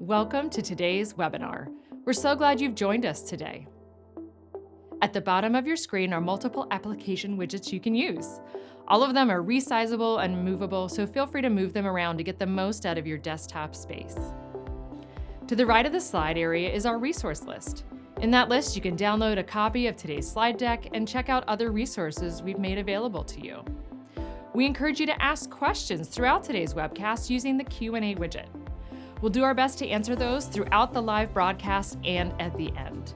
Welcome to today's webinar. We're so glad you've joined us today. At the bottom of your screen are multiple application widgets you can use. All of them are resizable and movable, so feel free to move them around to get the most out of your desktop space. To the right of the slide area is our resource list. In that list, you can download a copy of today's slide deck and check out other resources we've made available to you. We encourage you to ask questions throughout today's webcast using the Q&A widget. We'll do our best to answer those throughout the live broadcast and at the end.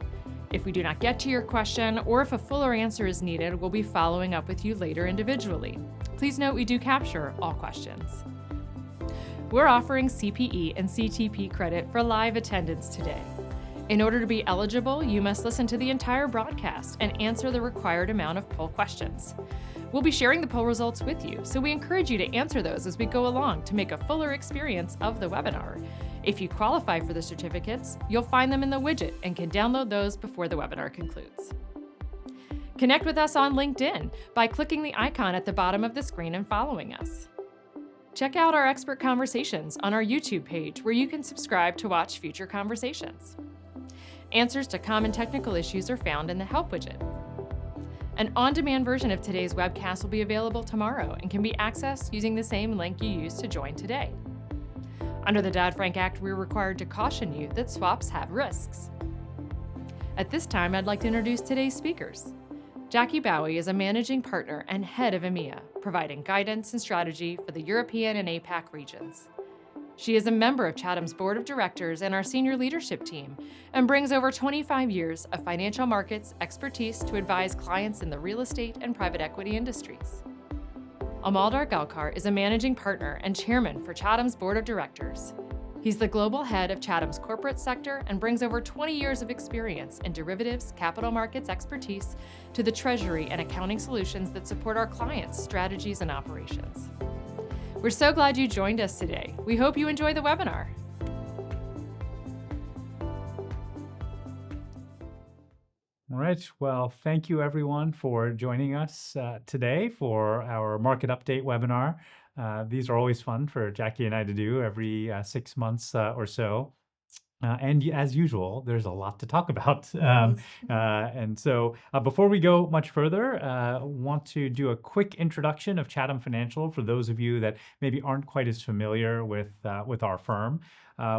If we do not get to your question, or if a fuller answer is needed, we'll be following up with you later individually. Please note we do capture all questions. We're offering CPE and CTP credit for live attendance today. In order to be eligible, you must listen to the entire broadcast and answer the required amount of poll questions. We'll be sharing the poll results with you, so we encourage you to answer those as we go along to make a fuller experience of the webinar. If you qualify for the certificates, you'll find them in the widget and can download those before the webinar concludes. Connect with us on LinkedIn by clicking the icon at the bottom of the screen and following us. Check out our expert conversations on our YouTube page, where you can subscribe to watch future conversations. Answers to common technical issues are found in the Help widget. An on-demand version of today's webcast will be available tomorrow and can be accessed using the same link you used to join today. Under the Dodd-Frank Act, we're required to caution you that swaps have risks. At this time, I'd like to introduce today's speakers. Jackie Bowie is a managing partner and head of EMEA, providing guidance and strategy for the European and APAC regions. She is a member of Chatham's board of directors and our senior leadership team, and brings over 25 years of financial markets expertise to advise clients in the real estate and private equity industries. Amol Dhargalkar is a managing partner and chairman for Chatham's board of directors. He's the global head of Chatham's corporate sector and brings over 20 years of experience in derivatives, capital markets expertise to the treasury and accounting solutions that support our clients' strategies and operations. We're so glad you joined us today. We hope you enjoy the webinar. All right. Well, thank you everyone for joining us today for our market update webinar. These are always fun for Jackie and I to do every 6 months or so. And as usual, there's a lot to talk about. And so before we go much further, I want to do a quick introduction of Chatham Financial for those of you that maybe aren't quite as familiar with our firm.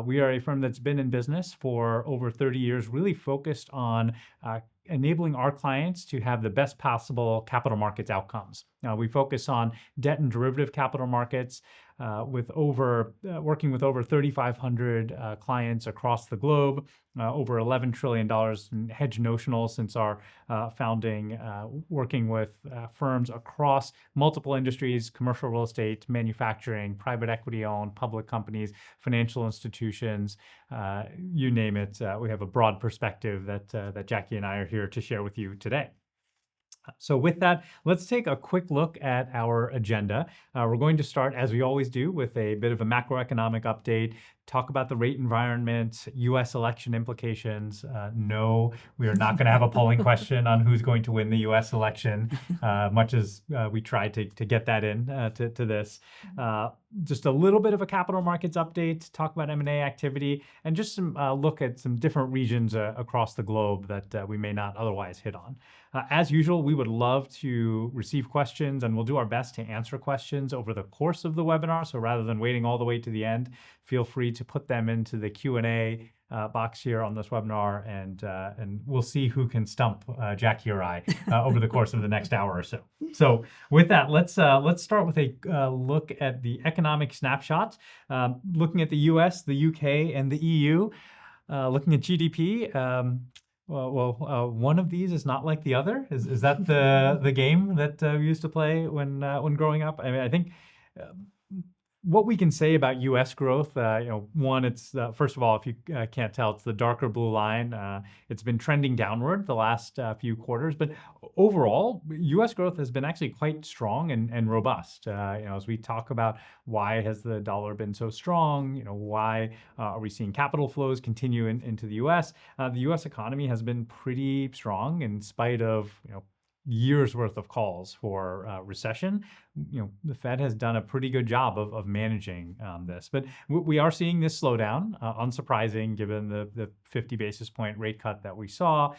We are a firm that's been in business for over 30 years, really focused on enabling our clients to have the best possible capital markets outcomes. We focus on debt and derivative capital markets, working with over 3,500 clients across the globe, over $11 trillion in hedge notional since our founding, working with firms across multiple industries: commercial real estate, manufacturing, private equity owned, public companies, financial institutions, you name it. We have a broad perspective that Jackie and I are here to share with you today. So with that, let's take a quick look at our agenda. We're going to start, as we always do, with a bit of a macroeconomic update, talk about the rate environment, U.S. election implications. No, we are not going to have a polling question on who's going to win the U.S. election, much as we tried to get that in to this. Just a little bit of a capital markets update, talk about M&A activity, and just some look at some different regions across the globe that we may not otherwise hit on. As usual, we would love to receive questions, and we'll do our best to answer questions over the course of the webinar. So rather than waiting all the way to the end, feel free to put them into the Q&A box here on this webinar, and we'll see who can stump Jackie or I over the course of the next hour or so. So with that, let's start with a look at the economic snapshot, looking at the US, the UK, and the EU, looking at GDP. One of these is not like the other. Is that the game that we used to play when growing up? I mean, I think what we can say about U.S. growth, one, it's first of all, if you can't tell, it's the darker blue line. It's been trending downward the last few quarters, but overall, U.S. growth has been actually quite strong and robust. As we talk about why has the dollar been so strong, why are we seeing capital flows continue into the U.S. The U.S. economy has been pretty strong in spite of years worth of calls for recession. The Fed has done a pretty good job of managing this, but we are seeing this slowdown, unsurprising given the 50 basis point rate cut that we saw.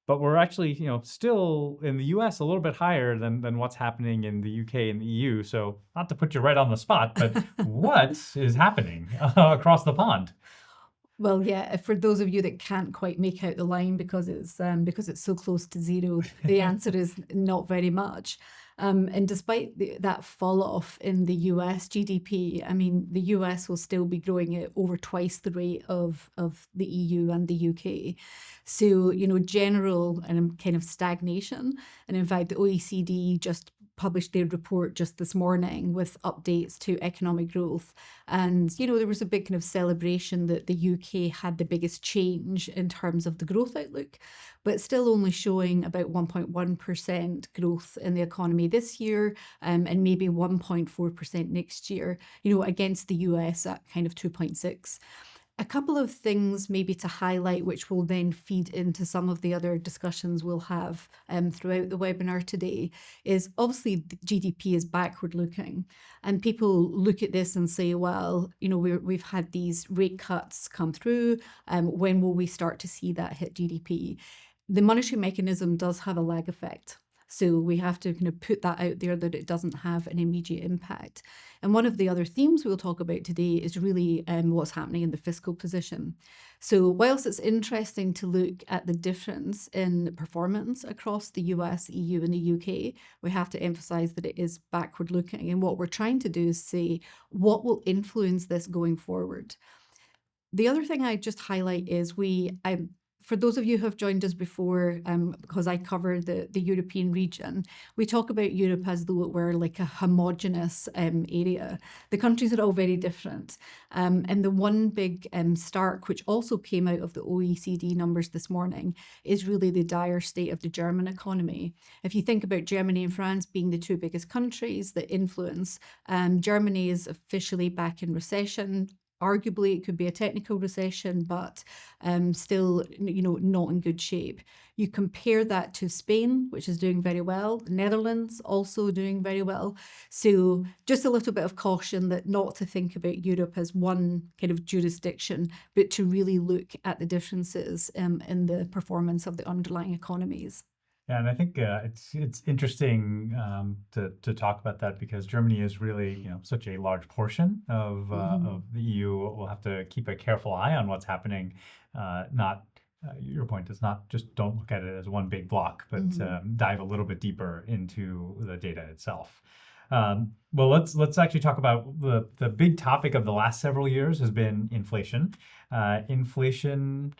But we're actually, still in the U.S. a little bit higher than what's happening in the UK and the EU. So not to put you right on the spot, but what is happening across the pond? Well, yeah, for those of you that can't quite make out the line because it's so close to zero, the answer is not very much. And despite that fall off in the US GDP, I mean, the US will still be growing at over twice the rate of the EU and the UK. So, general and kind of stagnation. And in fact, the OECD just published their report just this morning with updates to economic growth. And, there was a big kind of celebration that the UK had the biggest change in terms of the growth outlook, but still only showing about 1.1% growth in the economy this year, and maybe 1.4% next year, against the US at kind of 2.6. A couple of things maybe to highlight, which will then feed into some of the other discussions we'll have throughout the webinar today, is obviously the GDP is backward looking. And people look at this and say, well, we've had these rate cuts come through. When will we start to see that hit GDP? The monetary mechanism does have a lag effect. So we have to kind of put that out there that it doesn't have an immediate impact. And one of the other themes we'll talk about today is really what's happening in the fiscal position. So whilst it's interesting to look at the difference in performance across the US, EU, and the UK, we have to emphasize that it is backward looking. And what we're trying to do is say, what will influence this going forward? The other thing I just highlight is for those of you who have joined us before, because I cover the European region, we talk about Europe as though it were like a homogenous area. The countries are all very different. And the one big stark, which also came out of the OECD numbers this morning, is really the dire state of the German economy. If you think about Germany and France being the two biggest countries that influence, Germany is officially back in recession. Arguably, it could be a technical recession, but still, not in good shape. You compare that to Spain, which is doing very well, the Netherlands also doing very well. So just a little bit of caution that not to think about Europe as one kind of jurisdiction, but to really look at the differences in the performance of the underlying economies. Yeah, and I think it's interesting to talk about that because Germany is really such a large portion of the EU. We'll have to keep a careful eye on what's happening. Not your point is not just don't look at it as one big block, but dive a little bit deeper into the data itself. Well, let's actually talk about the big topic of the last several years has been inflation. Inflation.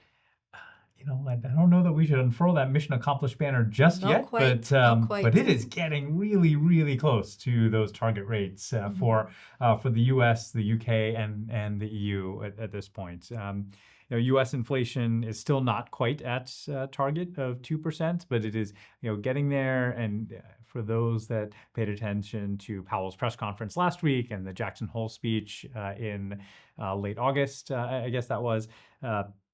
I don't know that we should unfurl that mission accomplished banner just Not yet, quite, not quite. but it is getting really, really close to those target rates for the U.S., the U.K., and the EU at this point. U.S. inflation is still not quite at target of 2%, but it is getting there. And for those that paid attention to Powell's press conference last week and the Jackson Hole speech in late August, I guess that was.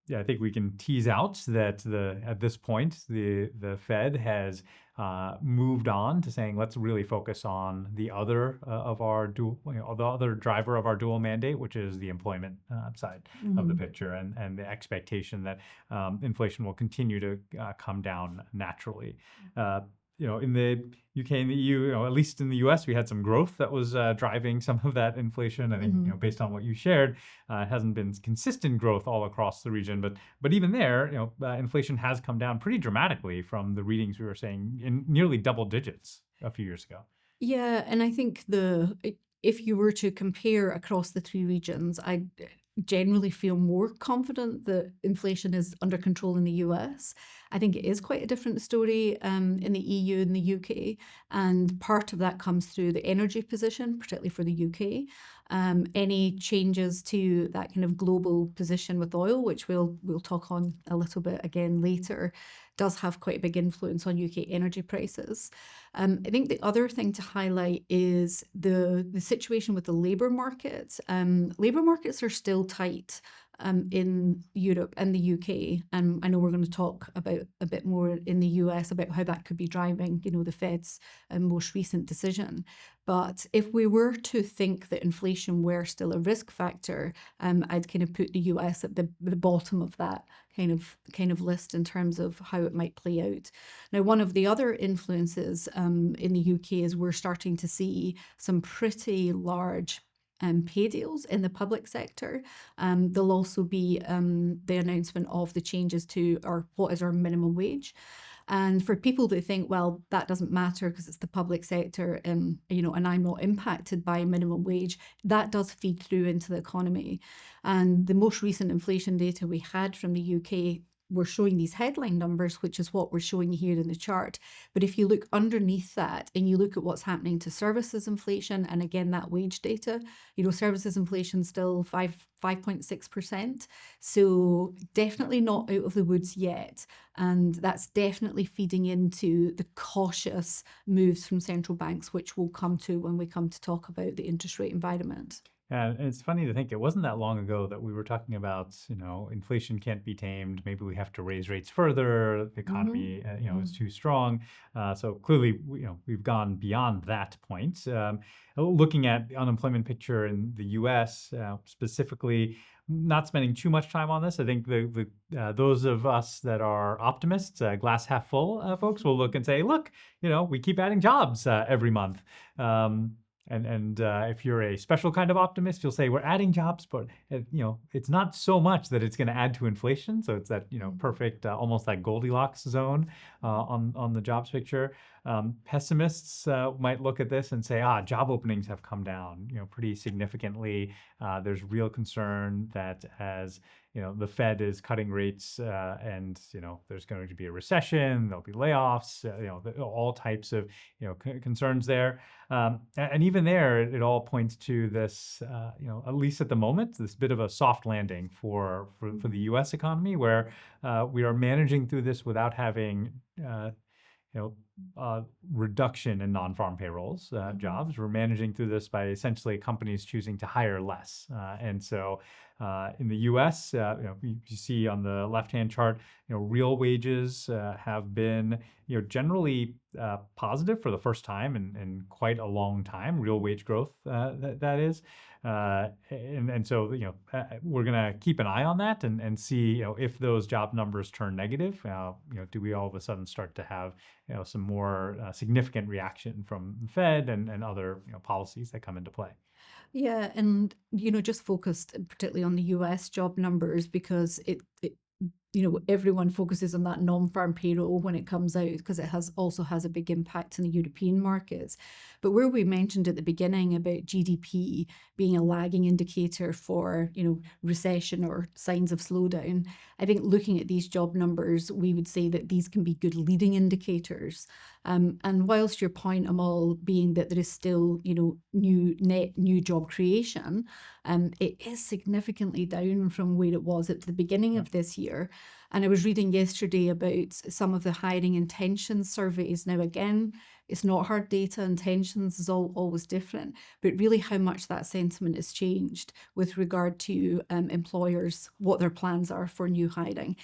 I think we can tease out that at this point the Fed has moved on to saying let's really focus on the other of our dual, the other driver of our dual mandate, which is the employment side of the picture, and the expectation that inflation will continue to come down naturally. In the UK and the EU, at least in the US, we had some growth that was driving some of that inflation. I think, based on what you shared, it hasn't been consistent growth all across the region. But even there, inflation has come down pretty dramatically from the readings we were saying in nearly double digits a few years ago. Yeah, and I think if you were to compare across the three regions, I generally feel more confident that inflation is under control in the US. I think it is quite a different story in the EU and the UK, and part of that comes through the energy position, particularly for the UK. Any changes to that kind of global position with oil, which we'll talk on a little bit again later, does have quite a big influence on UK energy prices. I think the other thing to highlight is the situation with the labour market. Labour markets are still tight. in Europe and the UK. And I know we're going to talk about a bit more in the US about how that could be driving, the Fed's most recent decision. But if we were to think that inflation were still a risk factor, I'd kind of put the US at the bottom of that kind of list in terms of how it might play out. Now, one of the other influences in the UK is we're starting to see some pretty large pay deals in the public sector. There'll also be the announcement of the changes to what is our minimum wage. And for people that think, well, that doesn't matter because it's the public sector, and I'm not impacted by minimum wage, that does feed through into the economy. And the most recent inflation data we had from the UK were showing these headline numbers, which is what we're showing here in the chart. But if you look underneath that and you look at what's happening to services inflation, and again, that wage data, services inflation still 5.6%. So definitely not out of the woods yet. And that's definitely feeding into the cautious moves from central banks, which we'll come to when we come to talk about the interest rate environment. And it's funny to think it wasn't that long ago that we were talking about, inflation can't be tamed. Maybe we have to raise rates further. The economy, is too strong. So clearly, we've gone beyond that point. Looking at the unemployment picture in the U.S. Specifically, not spending too much time on this. I think those of us that are optimists, glass half full folks, will look and say, look, we keep adding jobs every month. And if you're a special kind of optimist, you'll say we're adding jobs, but it's not so much that it's going to add to inflation. So it's that perfect, almost like Goldilocks zone on the jobs picture. Pessimists might look at this and say, job openings have come down pretty significantly. There's real concern that as the Fed is cutting rates and there's going to be a recession, there'll be layoffs, all types of concerns there. And even there, it all points to this, at least at the moment, this bit of a soft landing for the U.S. economy, where we are managing through this without having reduction in non-farm payrolls jobs. We're managing through this by essentially companies choosing to hire less. And so in the U.S., you see on the left-hand chart, real wages have been generally positive for the first time in quite a long time. Real wage growth, that is. And so we're going to keep an eye on that and see if those job numbers turn negative. Do we all of a sudden start to have some more significant reaction from the Fed and other policies that come into play? Yeah, and just focused particularly on the US job numbers because it everyone focuses on that non-farm payroll when it comes out because it also has a big impact in the European markets. But where we mentioned at the beginning about GDP being a lagging indicator for recession or signs of slowdown, I think looking at these job numbers, we would say that these can be good leading indicators. And whilst your point, Amol, being that there is still new job creation, it is significantly down from where it was at the beginning of this year. And I was reading yesterday about some of the hiring intentions surveys. Now, again, it's not hard data. Intentions is always different, but really how much that sentiment has changed with regard to employers, what their plans are for new hiring.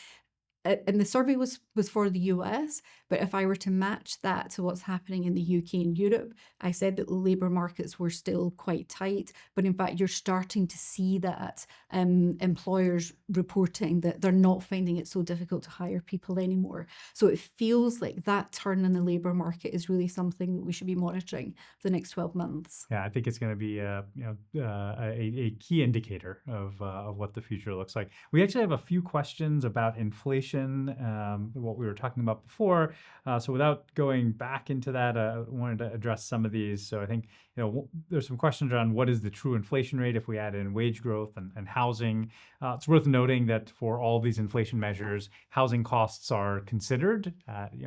And the survey was for the US, but if I were to match that to what's happening in the UK and Europe, I said that the labour markets were still quite tight, but in fact, you're starting to see that employers reporting that they're not finding it so difficult to hire people anymore. So it feels like that turn in the labour market is really something that we should be monitoring for the next 12 months. Yeah, I think it's going to be a key indicator of what the future looks like. We actually have a few questions about inflation. What we were talking about before. So without going back into that, I wanted to address some of these. So I think there's some questions around what is the true inflation rate if we add in wage growth and housing. It's worth noting that for all these inflation measures, housing costs are considered.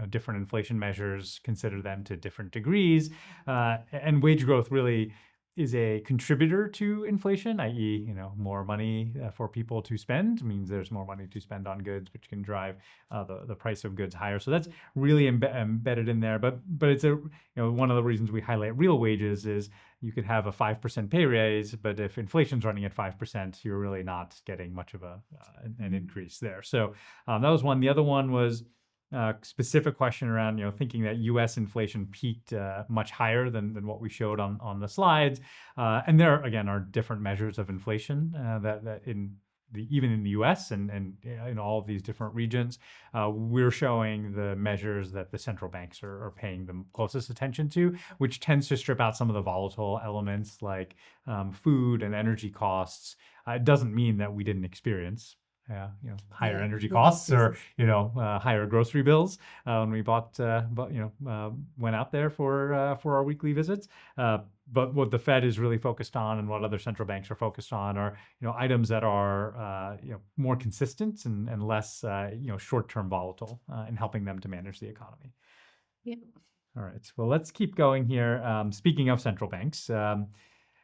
Different inflation measures consider them to different degrees, and wage growth really is a contributor to inflation, i.e., more money for people to spend means there's more money to spend on goods, which can drive the price of goods higher. So that's really embedded in there. But it's one of the reasons we highlight real wages is you could have a 5% pay raise, but if inflation's running at 5%, you're really not getting much of an increase there. So that was one. The other one was specific question around thinking that U.S. inflation peaked much higher than what we showed on the slides, and there again are different measures of inflation that even in the U.S. and in all of these different regions, we're showing the measures that the central banks are paying the closest attention to, which tends to strip out some of the volatile elements like food and energy costs. It doesn't mean that we didn't experience higher energy costs or higher grocery bills when we went out there for our weekly visits. But what the Fed is really focused on, and what other central banks are focused on, are items that are more consistent and less short-term volatile in helping them to manage the economy. Yeah. All right. Well, let's keep going here. Speaking of central banks.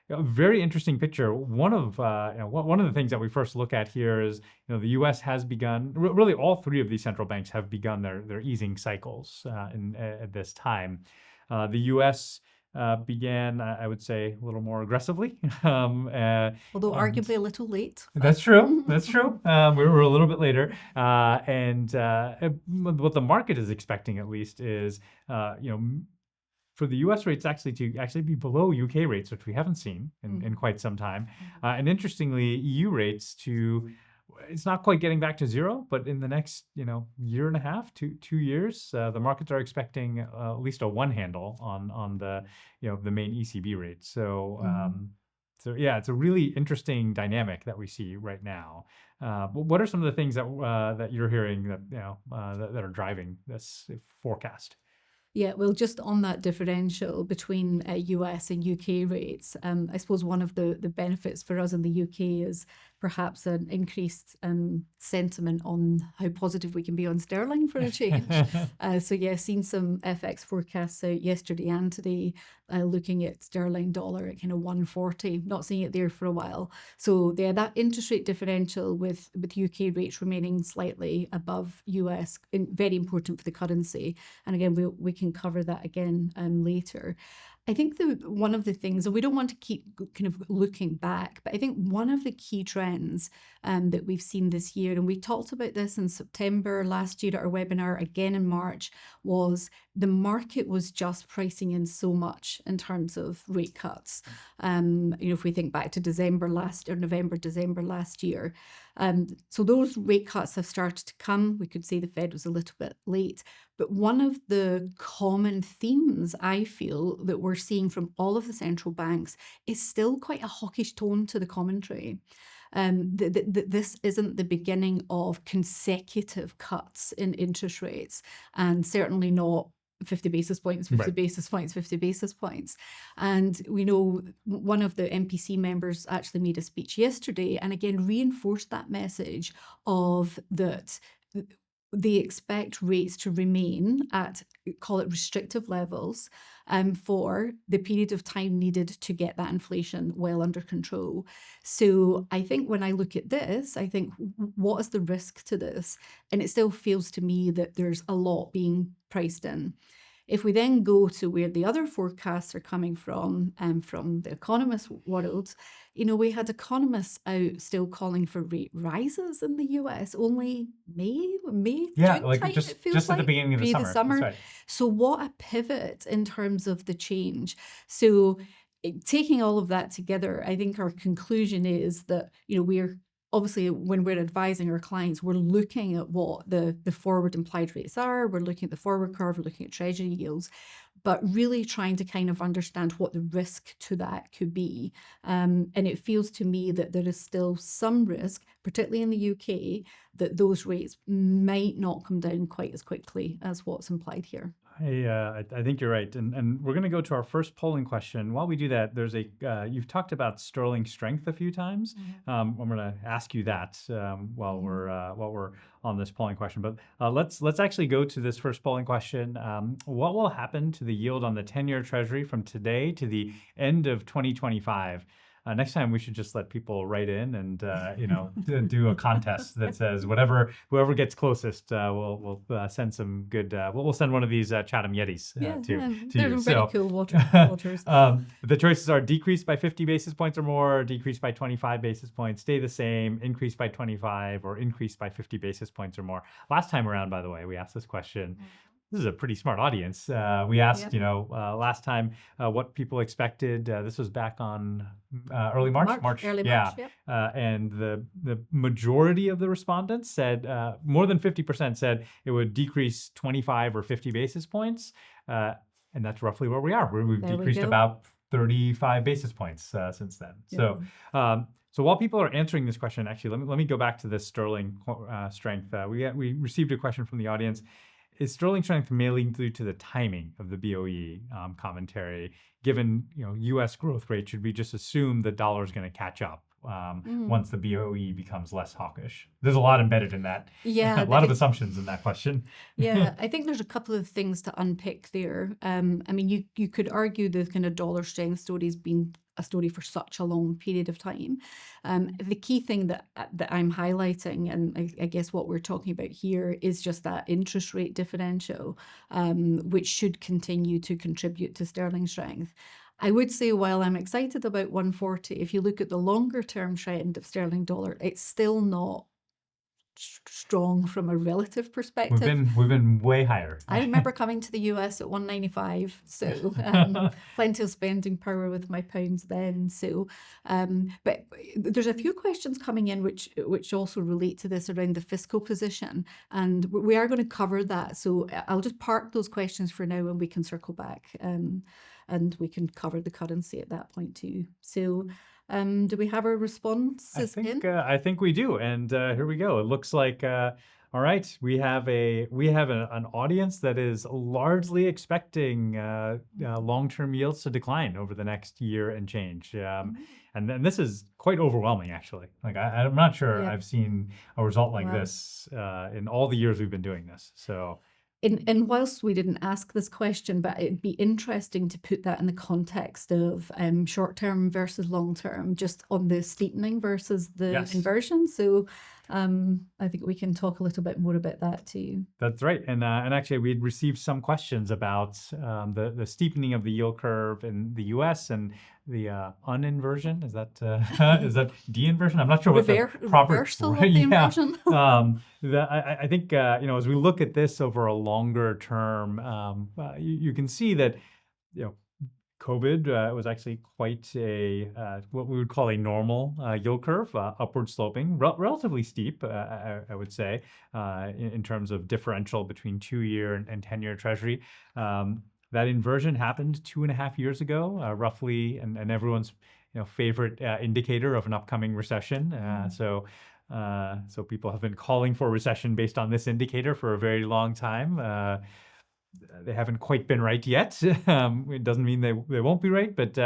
A very interesting picture. One of the things that we first look at here is the U.S. has begun. Really, all three of these central banks have begun their easing cycles at this time. The U.S. Began, I would say, a little more aggressively. Although arguably a little late. That's true. That's true. We were a little bit later, and what the market is expecting, at least, is for the U.S. rates to be below UK rates, which we haven't seen in quite some time. And interestingly, EU rates it's not quite getting back to zero, but in the next year and a half, 2 years, the markets are expecting at least a one handle on the the main ECB rates. So yeah, it's a really interesting dynamic that we see right now. But what are some of the things that you're hearing that that are driving this forecast? Yeah, well, just on that differential between US and UK rates, I suppose one of the benefits for us in the UK is perhaps an increased sentiment on how positive we can be on sterling for a change. So yeah, seen some FX forecasts out yesterday and today, looking at sterling dollar at kind of 140, not seeing it there for a while. So yeah, that interest rate differential with UK rates remaining slightly above US, very important for the currency. And again, we can cover that again later. I think one of the things, and we don't want to keep kind of looking back, but I think one of the key trends that we've seen this year, and we talked about this in September last year at our webinar, again in March, was the market was just pricing in so much in terms of rate cuts. If we think back to November, December last year. So those rate cuts have started to come. We could say the Fed was a little bit late. But one of the common themes I feel that we're seeing from all of the central banks is still quite a hawkish tone to the commentary. This isn't the beginning of consecutive cuts in interest rates, and certainly not 50 basis points, 50 Right. basis points, 50 basis points. And we know one of the MPC members actually made a speech yesterday and again reinforced that message of that they expect rates to remain at, call it restrictive levels, for the period of time needed to get that inflation well under control. So I think when I look at this, I think, what is the risk to this? And it still feels to me that there's a lot being priced in. If we then go to where the other forecasts are coming from the economist world, we had economists out still calling for rate rises in the US only May, Yeah, June like time, just it feels at the like, beginning of the pre summer. That's right. So what a pivot in terms of the change. So taking all of that together, I think our conclusion is that, we're obviously, when we're advising our clients, we're looking at what the forward implied rates are. We're looking at the forward curve, we're looking at treasury yields, but really trying to kind of understand what the risk to that could be. And it feels to me that there is still some risk, particularly in the UK, that those rates might not come down quite as quickly as what's implied here. I think you're right, and we're going to go to our first polling question. While we do that, there's you've talked about sterling strength a few times. I'm going to ask you that while we're on this polling question. But let's actually go to this first polling question. What will happen to the yield on the 10-year Treasury from today to the end of 2025? Next time we should just let people write in and do a contest that says whoever gets closest, we'll send some good. We'll send one of these Chatham Yetis to they're you. very cool waters. The choices are decrease by 50 basis points or more, decrease by 25 basis points, stay the same, increase by 25, or increase by 50 basis points or more. Last time around, by the way, we asked this question. This is a pretty smart audience. We asked, last time what people expected. This was back on early March. Early March, yep. And the majority of the respondents said, more than 50% said it would decrease 25 or 50 basis points. And that's roughly where we are. We've decreased about 35 basis points since then. Yeah. So while people are answering this question, actually, let me go back to this sterling strength. We received a question from the audience. Is sterling strength mainly due to the timing of the BOE commentary? Given U.S. growth rate, should we just assume the dollar is going to catch up once the BOE becomes less hawkish? There's a lot embedded in that. Yeah, a lot of assumptions in that question. Yeah, I think there's a couple of things to unpick there. I mean, you could argue the kind of dollar strength story has been a story for such a long period of time. The key thing that I'm highlighting, and I guess what we're talking about here, is just that interest rate differential, which should continue to contribute to sterling strength. I would say while I'm excited about 140, if you look at the longer term trend of sterling dollar, it's still not strong from a relative perspective. We've been way higher. I remember coming to the US at 195, so plenty of spending power with my pounds then. So, but there's a few questions coming in which also relate to this around the fiscal position, and we are going to cover that. So I'll just park those questions for now, and we can circle back, and we can cover the currency at that point too. So. Do we have a response? I think we do, and here we go. It looks like all right. We have an audience that is largely expecting long-term yields to decline over the next year and change, and then this is quite overwhelming, actually. Like I'm not sure I've seen a result like this in all the years we've been doing this. So. And whilst we didn't ask this question, but it'd be interesting to put that in the context of short-term versus long-term, just on the steepening versus the inversion. So I think we can talk a little bit more about that too. That's right. And actually, we'd received some questions about the steepening of the yield curve in the U.S. and the uninversion. Is that de-inversion? I'm not sure what the proper reversal of the inversion. I think as we look at this over a longer term, you can see that COVID was actually quite a what we would call a normal yield curve, upward sloping, relatively steep, I would say, in terms of differential between 2-year and 10-year Treasury. That inversion happened 2.5 years ago, roughly, and everyone's favorite indicator of an upcoming recession. So people have been calling for a recession based on this indicator for a very long time. They haven't quite been right yet. It doesn't mean they won't be right, but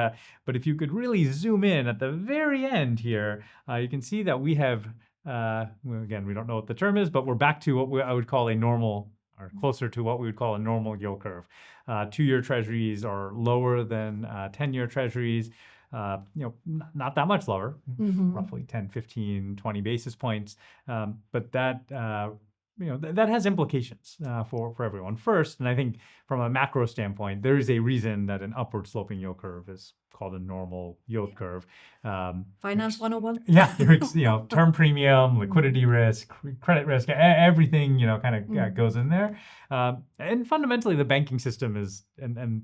if you could really zoom in at the very end here, you can see that we have, again, we don't know what the term is, but we're back to what I would call a normal, or closer to what we would call a normal yield curve. 2-year Treasuries are lower than 10-year Treasuries, not that much lower, roughly 10, 15, 20 basis points, but that that has implications for everyone. First, and I think from a macro standpoint, there is a reason that an upward sloping yield curve is called a normal yield curve. Finance 101. Yeah, term premium, liquidity risk, credit risk, everything kind of goes in there. And fundamentally, the banking system is, and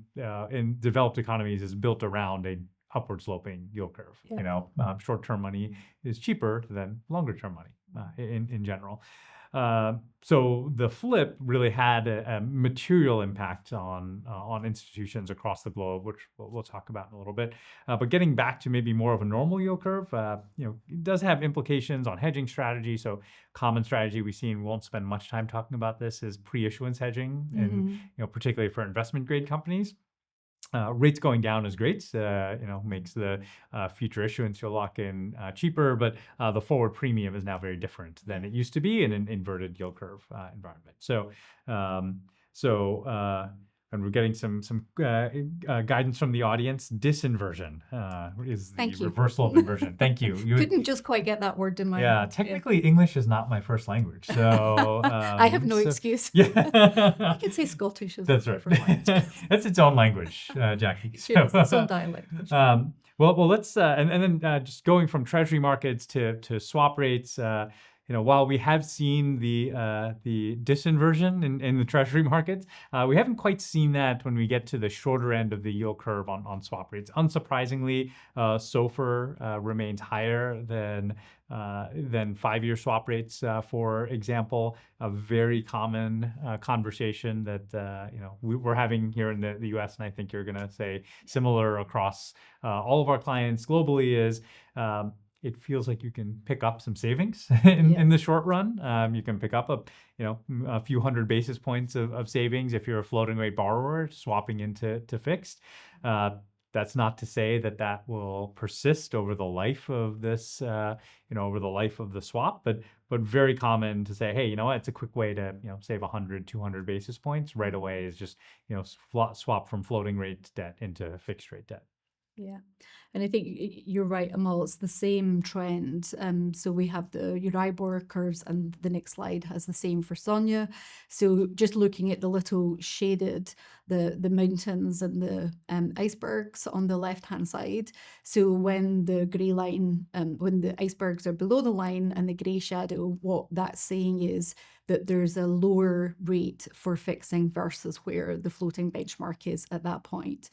in developed economies, is built around a upward sloping yield curve. Yeah. Short-term money is cheaper than longer-term money in general. So the flip really had a material impact on institutions across the globe, which we'll talk about in a little bit. But getting back to maybe more of a normal yield curve, it does have implications on hedging strategy. So common strategy we've seen, we won't spend much time talking about this, is pre-issuance hedging, and particularly for investment grade companies. Rates going down is great, makes the future issuance you'll lock in cheaper, but the forward premium is now very different than it used to be in an inverted yield curve environment. And we're getting some guidance from the audience. Disinversion is the Thank you. reversal of inversion. Thank you. Couldn't just quite get that word in my Yeah, technically English is not my first language, so I have no excuse. Yeah, I can say Scottish is that's my right. first language. That's its own language, Jackie. Sure, it's its own dialect. Well, let's and then just going from treasury markets to swap rates. While we have seen the disinversion in the treasury markets, we haven't quite seen that when we get to the shorter end of the yield curve on swap rates. Unsurprisingly, SOFR remains higher than 5-year swap rates, for example. A very common conversation that we're having here in the U.S., and I think you're going to say similar across all of our clients globally, is it feels like you can pick up some savings in the short run. You can pick up a few hundred basis points of savings if you're a floating rate borrower swapping into fixed. That's not to say that will persist over the life of this, over the life of the swap, but very common to say, hey, it's a quick way to save 100, 200 basis points right away is just swap from floating rate debt into fixed rate debt. Yeah. And I think you're right, Amol. It's the same trend. So we have the Euribor curves, and the next slide has the same for SONIA. So just looking at the little shaded, the mountains and the icebergs on the left-hand side. So when the grey line, when the icebergs are below the line and the grey shadow, what that's saying is that there's a lower rate for fixing versus where the floating benchmark is at that point.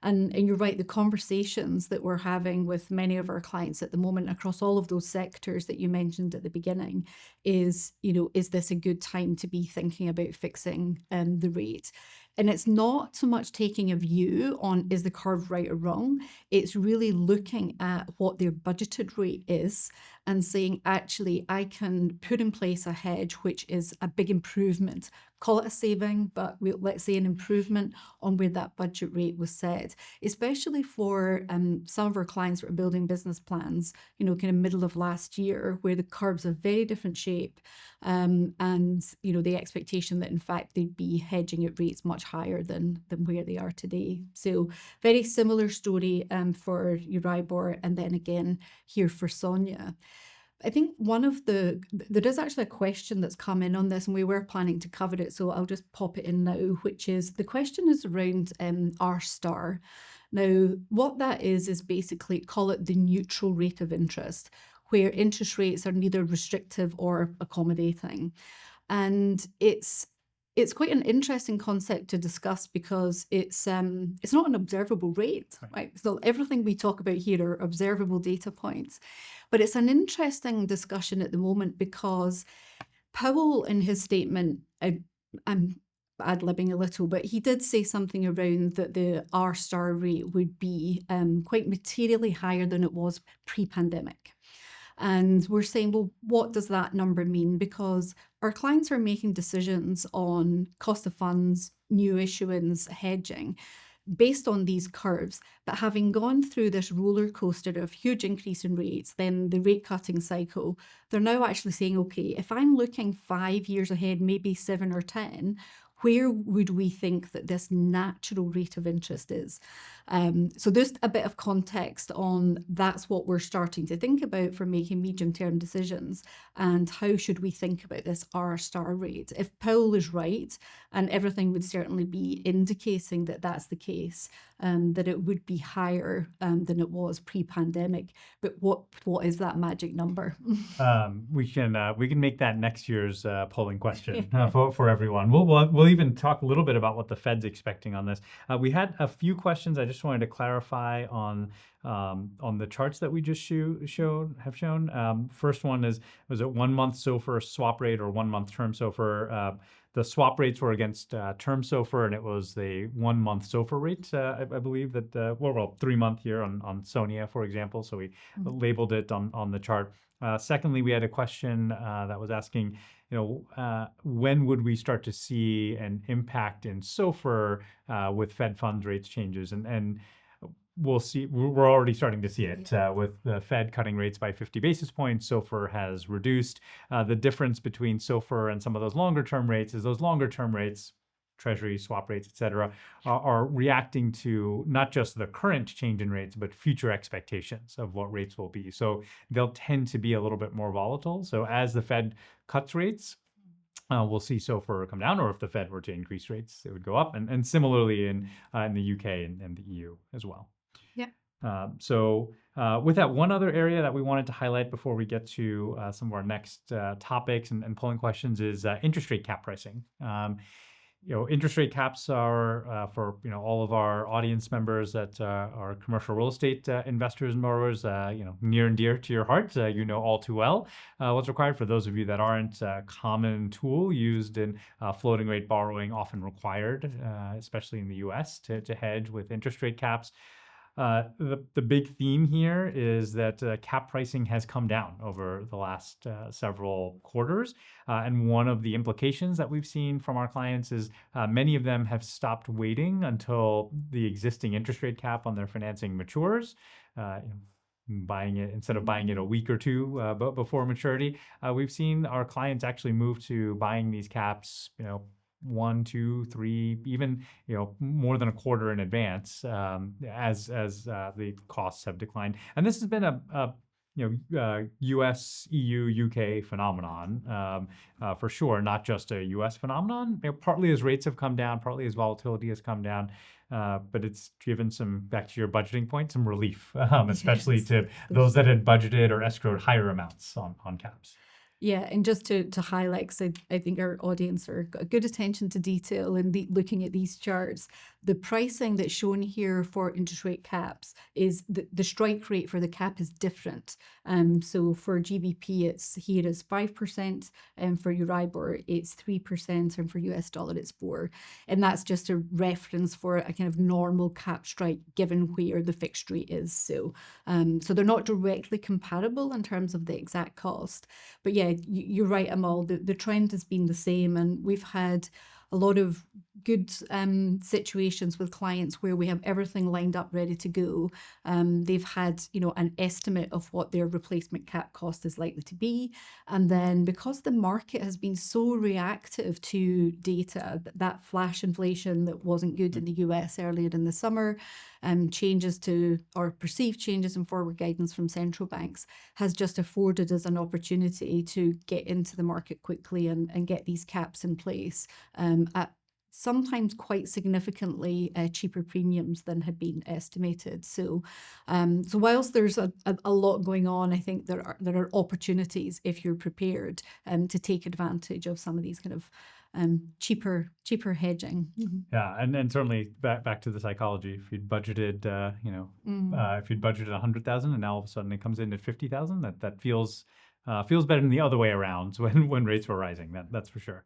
And you're right, the conversations that we're having with many of our clients at the moment across all of those sectors that you mentioned at the beginning is, is this a good time to be thinking about fixing the rate? And it's not so much taking a view on is the curve right or wrong. It's really looking at what their budgeted rate is and saying, actually, I can put in place a hedge, which is a big improvement. Call it a saving, but let's say an improvement on where that budget rate was set, especially for some of our clients that are building business plans, kind of middle of last year, where the curves are very different shape. And, the expectation that, in fact, they'd be hedging at rates much higher than where they are today. So very similar story for Euribor, and then again here for SONIA. I think there is actually a question that's come in on this, and we were planning to cover it, so I'll just pop it in now, which is, the question is around R star. Now, what that is basically, call it the neutral rate of interest, where interest rates are neither restrictive or accommodating. And it's quite an interesting concept to discuss because it's not an observable rate, right? So everything we talk about here are observable data points. But it's an interesting discussion at the moment because Powell, in his statement, I'm ad-libbing a little, but he did say something around that the R star rate would be quite materially higher than it was pre-pandemic. And we're saying, well, what does that number mean? Because our clients are making decisions on cost of funds, new issuance, hedging, based on these curves. But having gone through this roller coaster of huge increase in rates, then the rate cutting cycle, they're now actually saying, okay, if I'm looking 5 years ahead, maybe 7 or 10, where would we think that this natural rate of interest is? So there's a bit of context on that's what we're starting to think about for making medium-term decisions, and how should we think about this R star rate? If Powell is right, and everything would certainly be indicating that that's the case, that it would be higher than it was pre-pandemic. But what is that magic number? We can make that next year's polling question for everyone. We'll even talk a little bit about what the Fed's expecting on this. We had a few questions I just wanted to clarify on on the charts that we just have shown. First one was it 1 month SOFR swap rate or 1 month term SOFR? The swap rates were against term SOFR, and it was the 1 month SOFR rate, I believe that, 3 month here on Sonia, for example. So we labeled it on the chart. Secondly, we had a question that was asking, when would we start to see an impact in SOFR with Fed funds rates changes? And we'll see. We're already starting to see it with the Fed cutting rates by 50 basis points. SOFR has reduced. The difference between SOFR and some of those longer term rates is those longer term rates, Treasury, swap rates, et cetera, are reacting to not just the current change in rates, but future expectations of what rates will be. So they'll tend to be a little bit more volatile. So as the Fed cuts rates, we'll see SOFR come down, or if the Fed were to increase rates, it would go up. And similarly in the UK and the EU as well. Yeah. So with that, one other area that we wanted to highlight before we get to some of our next topics and polling questions is interest rate cap pricing. Interest rate caps are for all of our audience members that are commercial real estate investors and borrowers, near and dear to your heart. All too well what's required. For those of you that aren't, a common tool used in floating rate borrowing, often required, especially in the U.S. to hedge with interest rate caps. The big theme here is that cap pricing has come down over the last several quarters. And one of the implications that we've seen from our clients is many of them have stopped waiting until the existing interest rate cap on their financing matures. Buying it instead of buying it a week or two before maturity. We've seen our clients actually move to buying these caps, 1, 2, 3, even more than a quarter in advance, as the costs have declined. And this has been a U.S., EU, UK phenomenon for sure, not just a U.S. phenomenon. Partly as rates have come down, partly as volatility has come down. But it's given some, back to your budgeting point, some relief, especially to those that had budgeted or escrowed higher amounts on caps. Yeah, and just to highlight, because I think our audience are got good attention to detail in looking at these charts. The pricing that's shown here for interest rate caps is the strike rate for the cap is different. So for GBP, it's here is 5%, and for Euribor, it's 3%, and for US dollar, it's 4%. And that's just a reference for a kind of normal cap strike given where the fixed rate is. So they're not directly comparable in terms of the exact cost. But yeah, you're right, Amol. The trend has been the same, and we've had a lot of good situations with clients where we have everything lined up ready to go. They've had an estimate of what their replacement cap cost is likely to be, and then because the market has been so reactive to data, that flash inflation that wasn't good in the US earlier in the summer, changes to or perceived changes in forward guidance from central banks has just afforded us an opportunity to get into the market quickly and get these caps in place at sometimes quite significantly cheaper premiums than had been estimated. So whilst there's a lot going on, I think there are opportunities if you're prepared to take advantage of some of these kind of cheaper hedging. Mm-hmm. Yeah, and certainly back to the psychology. If you'd budgeted, if you'd budgeted 100,000 and now all of a sudden it comes in at 50,000, that feels better than the other way around when rates were rising. That's for sure.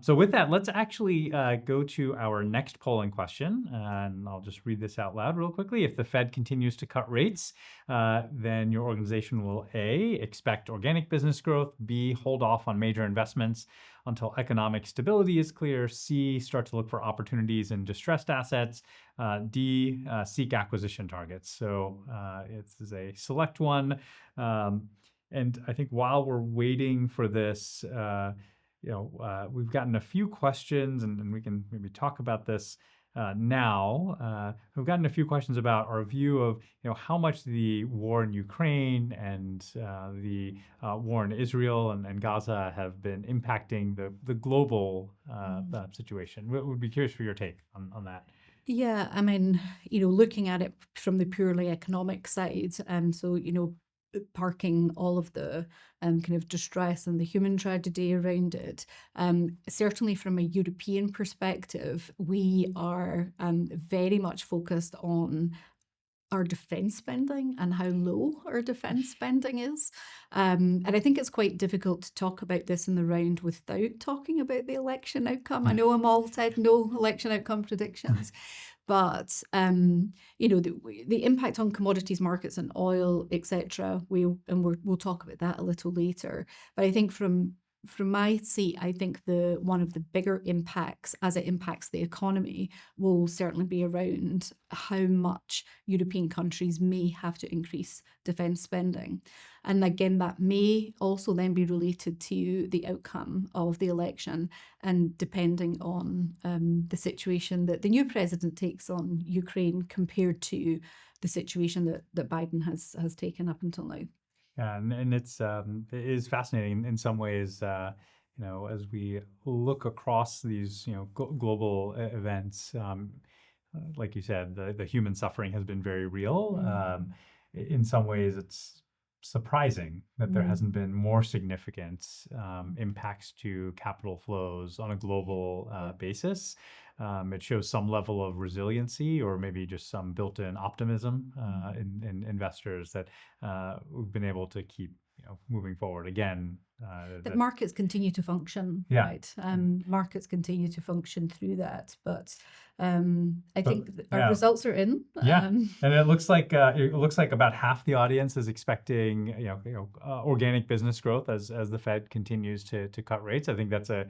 So with that, let's actually go to our next polling question, and I'll just read this out loud real quickly. If the Fed continues to cut rates, then your organization will A, expect organic business growth, B, hold off on major investments until economic stability is clear, C, start to look for opportunities in distressed assets, D, seek acquisition targets. So this is a select one. And I think while we're waiting for this, we've gotten a few questions, and we can maybe talk about this now. We've gotten a few questions about our view of how much the war in Ukraine and the war in Israel and Gaza have been impacting the global situation. We'd be curious for your take on that. Yeah, I mean, looking at it from the purely economic side, so parking all of the kind of distress and the human tragedy around it. Certainly from a European perspective, we are very much focused on our defense spending and how low our defense spending is. And I think it's quite difficult to talk about this in the round without talking about the election outcome. I know Amol said no election outcome predictions, but the impact on commodities markets and oil, etc. We'll talk about that a little later. But I think from my seat, I think one of the bigger impacts as it impacts the economy will certainly be around how much European countries may have to increase defence spending. And again, that may also then be related to the outcome of the election and depending on the situation that the new president takes on Ukraine compared to the situation that Biden has taken up until now. Yeah, and it is fascinating in some ways. As we look across these global events, like you said, the human suffering has been very real. In some ways, it's surprising that there hasn't been more significant impacts to capital flows on a global basis. It shows some level of resiliency or maybe just some built-in optimism in investors that we've been able to keep moving forward. Again, that markets continue to function, right? Markets continue to function through that, but I think our results are in. And it looks like about half the audience is expecting organic business growth as the Fed continues to cut rates. I think that's a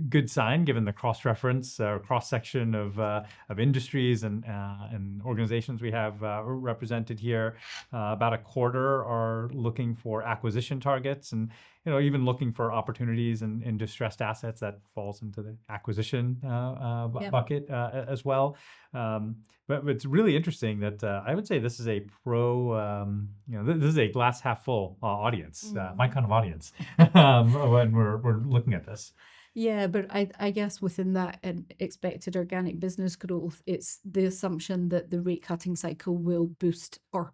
good sign given the cross-reference or cross-section of industries and organizations we have represented here. About a quarter are looking for acquisition targets and even looking for opportunities in distressed assets. That falls into the acquisition bucket as well. But it's really interesting that I would say this is a this is a glass half full audience, my kind of audience when we're looking at this. Yeah, but I guess within that expected organic business growth, it's the assumption that the rate cutting cycle will boost or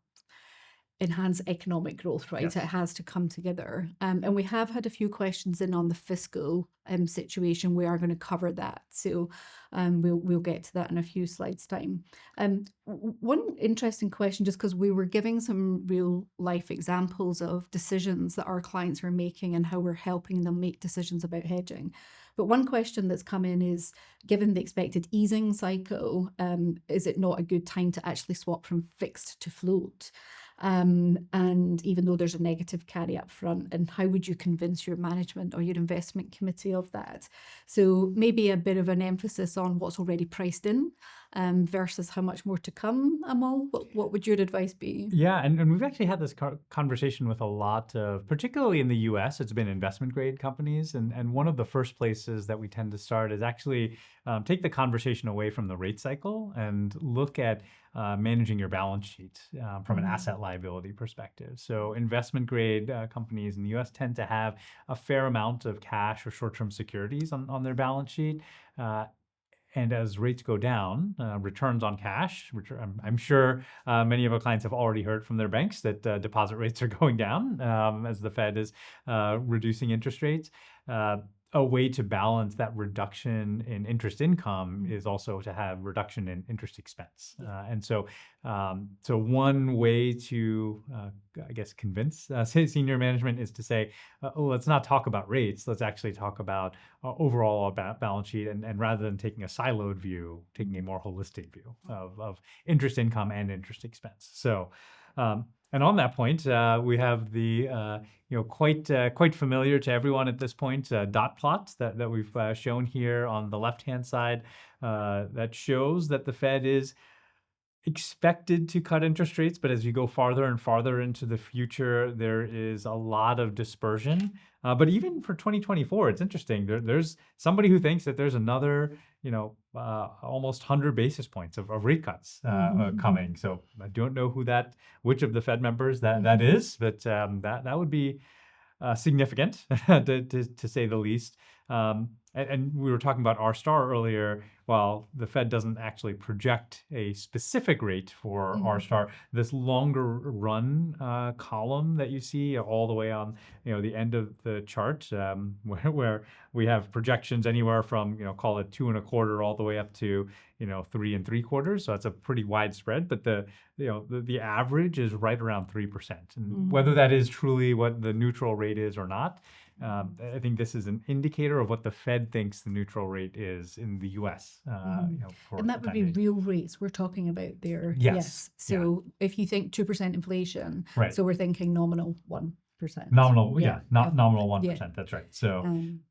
enhance economic growth, right? Yes. It has to come together. And we have had a few questions in on the fiscal situation. We are going to cover that. So we'll get to that in a few slides' time. One interesting question, just because we were giving some real life examples of decisions that our clients are making and how we're helping them make decisions about hedging. But one question that's come in is, given the expected easing cycle, is it not a good time to actually swap from fixed to float? And even though there's a negative carry up front, and how would you convince your management or your investment committee of that? So maybe a bit of an emphasis on what's already priced in versus how much more to come. Amol, what would your advice be? Yeah, and we've actually had this conversation with a lot of, particularly in the US, it's been investment grade companies. And one of the first places that we tend to start is actually take the conversation away from the rate cycle and look at managing your balance sheet from an asset liability perspective. So investment grade companies in the US tend to have a fair amount of cash or short-term securities on their balance sheet. And as rates go down, returns on cash, which I'm sure many of our clients have already heard from their banks that deposit rates are going down as the Fed is reducing interest rates. A way to balance that reduction in interest income is also to have reduction in interest expense. And so one way to, I guess, convince senior management is to say, let's not talk about rates. Let's actually talk about overall balance sheet. And rather than taking a siloed view, taking a more holistic view of interest income and interest expense. So, and on that point, we have the quite familiar to everyone at this point dot plot that we've shown here on the left-hand side that shows that the Fed is expected to cut interest rates, but as you go farther and farther into the future, there is a lot of dispersion. But even for 2024, it's interesting. There's somebody who thinks that there's another, almost 100 basis points of rate cuts coming. So I don't know which of the Fed members that is, but that would be significant to say the least. And we were talking about R-star earlier. While the Fed doesn't actually project a specific rate for R-star, this longer run column that you see all the way on the end of the chart, where we have projections anywhere from call it 2.25 all the way up to 3.75. So that's a pretty wide spread, but the average is right around 3%. And whether that is truly what the neutral rate is or not, I think this is an indicator of what the Fed thinks the neutral rate is in the U.S. And that would be real rates we're talking about there. Yes. So if you think 2% inflation, Right. So we're thinking nominal 1%. Nominal, nominal 1%. That's right. So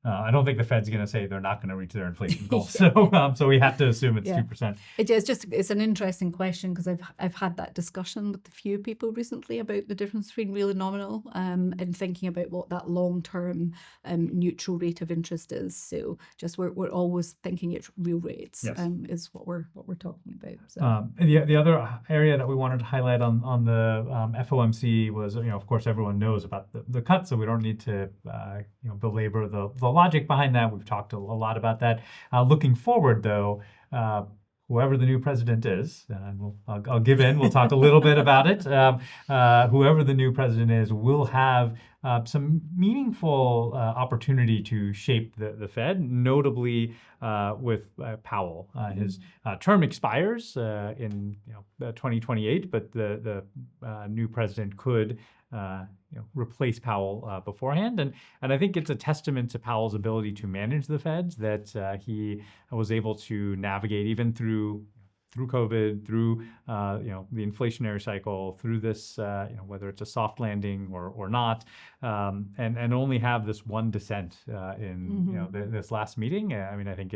I don't think the Fed's going to say they're not going to reach their inflation goal. So we have to assume it's 2%. It's an interesting question because I've had that discussion with a few people recently about the difference between real and nominal, and thinking about what that long-term neutral rate of interest is. So just we're always thinking it's real rates. Is what we're talking about. So. The other area that we wanted to highlight on the FOMC was of course everyone knows about the cut, so we don't need to belabor the logic behind that. We've talked a lot about that. Looking forward, though, whoever the new president is, and I'll give in. We'll talk a little bit about it. Whoever the new president is will have some meaningful opportunity to shape the Fed, notably with Powell. His term expires in 2028, but the new president could replace Powell beforehand, and I think it's a testament to Powell's ability to manage the Feds that he was able to navigate even through COVID, through the inflationary cycle, through this whether it's a soft landing or not, and only have this one dissent in this last meeting. I mean, I think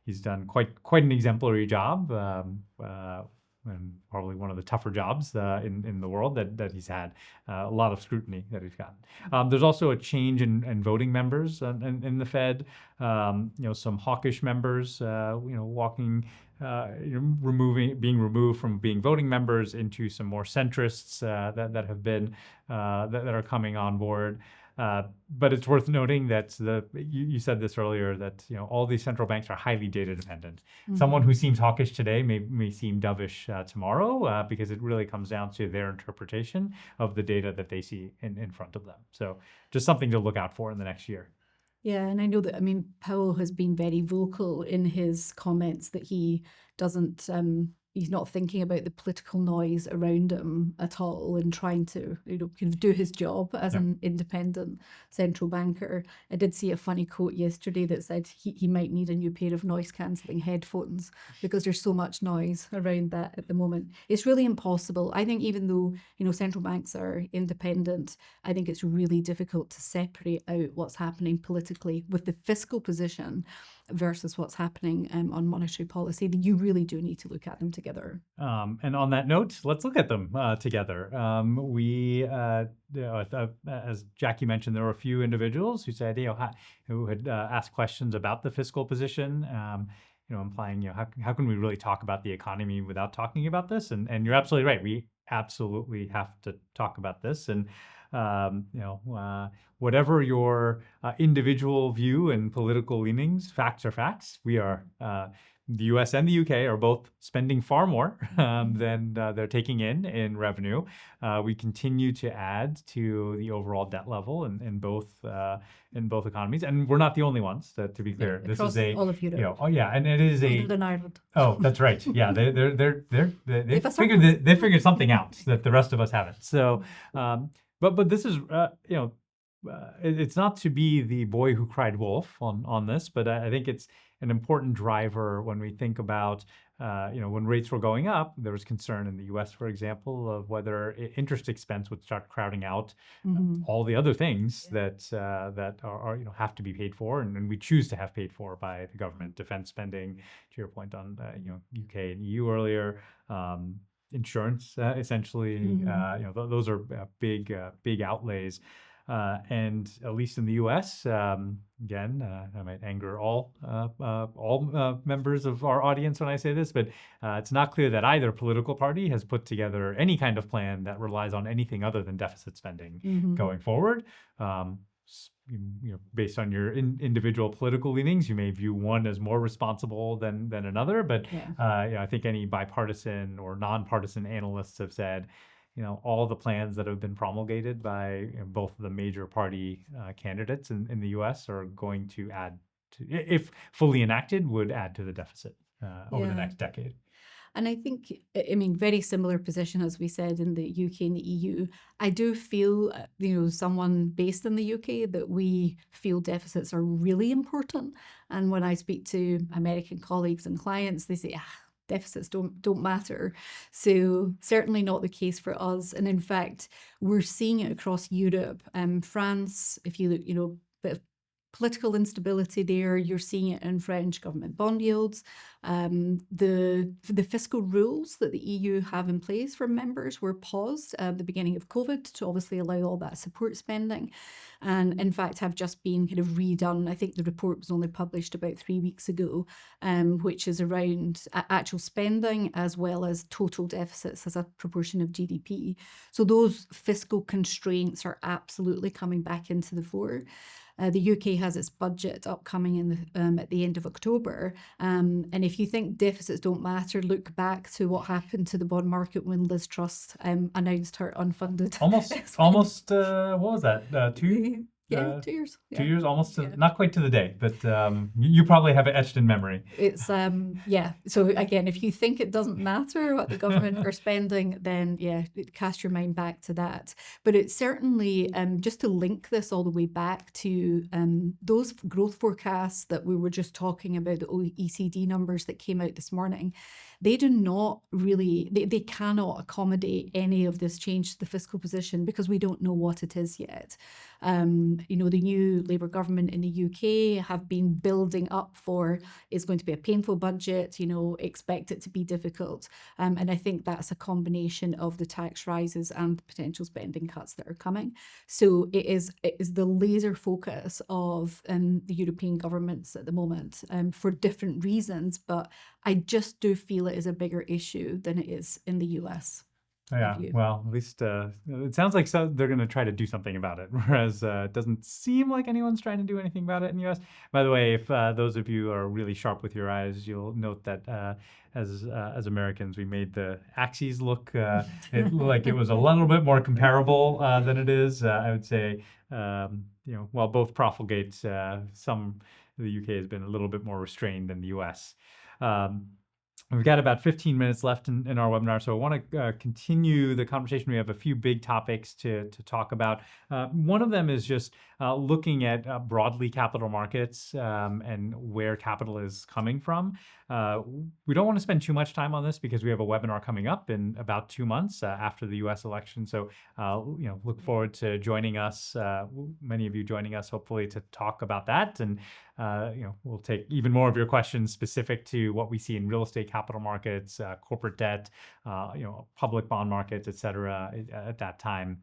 he's done quite an exemplary job. And probably one of the tougher jobs in the world that he's had. A lot of scrutiny that he's gotten. There's also a change in voting members in the Fed. Some hawkish members, walking, being removed from being voting members into some more centrists that have been that are coming on board. But it's worth noting that you said this earlier, that all these central banks are highly data dependent. Someone who seems hawkish today may seem dovish tomorrow because it really comes down to their interpretation of the data that they see in front of them. So just something to look out for in the next year. Yeah, and I know that, Powell has been very vocal in his comments that he doesn't, he's not thinking about the political noise around him at all and trying to, kind of do his job as an independent central banker. I did see a funny quote yesterday that said he might need a new pair of noise cancelling headphones because there's so much noise around that at the moment. It's really impossible. I think even though, central banks are independent, I think it's really difficult to separate out what's happening politically with the fiscal position versus what's happening on monetary policy. You really do need to look at them together. And on that note, let's look at them together. As Jackie mentioned, there were a few individuals who said, who had asked questions about the fiscal position, implying, how can we really talk about the economy without talking about this? And you're absolutely right. We absolutely have to talk about this. And whatever your individual view and political leanings, facts are facts. We are, the US and the UK are both spending far more than they're taking in revenue. We continue to add to the overall debt level in both economies, and we're not the only ones. To be clear, this is all of Europe. And it is Other than Ireland. Oh, that's right. Yeah, they figured something out that the rest of us haven't. So, but this is it's not to be the boy who cried wolf on this, but I think it's an important driver when we think about, when rates were going up, there was concern in the U.S., for example, of whether interest expense would start crowding out all the other things that are have to be paid for, and we choose to have paid for by the government. Defense spending, to your point on UK and EU earlier. Insurance, essentially, those are big outlays. And at least in the U.S., again, I might anger all members of our audience when I say this, but it's not clear that either political party has put together any kind of plan that relies on anything other than deficit spending going forward. based on your individual political leanings, you may view one as more responsible than another. But I think any bipartisan or nonpartisan analysts have said, all the plans that have been promulgated by both of the major party candidates in the U.S. are going to add to, if fully enacted, would add to the deficit over the next decade. And I think, very similar position as we said in the UK and the EU. I do feel, someone based in the UK, that we feel deficits are really important. And when I speak to American colleagues and clients, they say, deficits don't matter. So certainly not the case for us. And in fact, we're seeing it across Europe. France, if you look, bit of political instability there. You're seeing it in French government bond yields. The fiscal rules that the EU have in place for members were paused at the beginning of COVID to obviously allow all that support spending, and in fact have just been kind of redone. I think the report was only published about 3 weeks ago, which is around actual spending as well as total deficits as a proportion of GDP. So those fiscal constraints are absolutely coming back into the fore. The UK has its budget upcoming at the end of October. And if you think deficits don't matter, look back to what happened to the bond market when Liz Truss announced her unfunded. Almost, what was that? 2 2 years. 2 years, almost, not quite to the day, but you probably have it etched in memory. It's, So again, if you think it doesn't matter what the government are spending, then cast your mind back to that. But it's certainly, just to link this all the way back to those growth forecasts that we were just talking about, the OECD numbers that came out this morning, they do not really, they cannot accommodate any of this change to the fiscal position because we don't know what it is yet. The new Labour government in the UK have been building up for, it's going to be a painful budget, expect it to be difficult. And I think that's a combination of the tax rises and the potential spending cuts that are coming. So it is the laser focus of the European governments at the moment for different reasons, but I just do feel it is a bigger issue than it is in the US. Yeah, well, at least it sounds like they're going to try to do something about it, whereas it doesn't seem like anyone's trying to do anything about it in the U.S. By the way, if those of you are really sharp with your eyes, you'll note that as Americans, we made the axes look like it was a little bit more comparable than it is. I would say, while both profligate, the UK has been a little bit more restrained than the U.S. We've got about 15 minutes left in our webinar, so I want to continue the conversation. We have a few big topics to talk about. One of them is just looking at broadly capital markets and where capital is coming from. We don't want to spend too much time on this because we have a webinar coming up in about 2 months after the U.S. election. So, look forward to joining us, many of you joining us, hopefully, to talk about that. And we'll take even more of your questions specific to what we see in real estate capital markets, corporate debt, public bond markets, et cetera, at that time.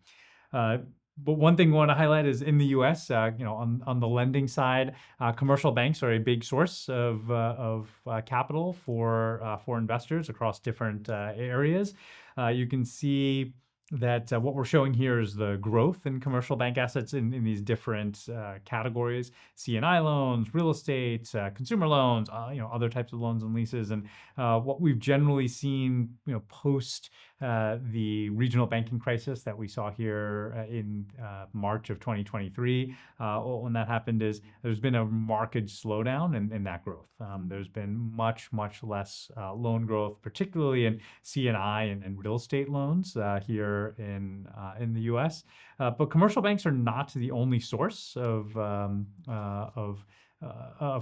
But one thing we want to highlight is in the U.S., on the lending side, commercial banks are a big source of capital for investors across different areas. You can see that what we're showing here is the growth in commercial bank assets in these different categories: C&I loans, real estate, consumer loans, other types of loans and leases. And what we've generally seen, post the regional banking crisis that we saw here in March of 2023, when that happened, is there's been a marked slowdown in that growth. There's been much less loan growth, particularly in C&I and real estate loans here in the U.S. But commercial banks are not the only source of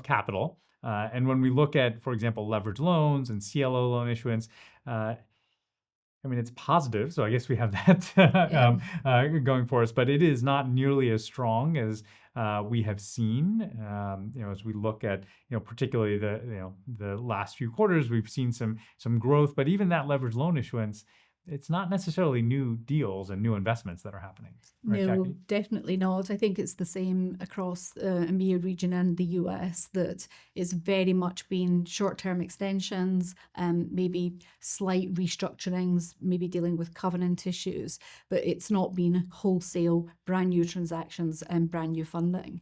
capital. And when we look at, for example, leveraged loans and CLO loan issuance, it's positive, so I guess we have that going for us, but it is not nearly as strong as we have seen. As we look at, particularly the last few quarters, we've seen some growth, but even that leveraged loan issuance, it's not necessarily new deals and new investments that are happening, right, No, Jackie? definitely not. I think it's the same across the EMEA region and the US, that it's very much been short-term extensions, maybe slight restructurings, maybe dealing with covenant issues, but it's not been wholesale brand new transactions and brand new funding.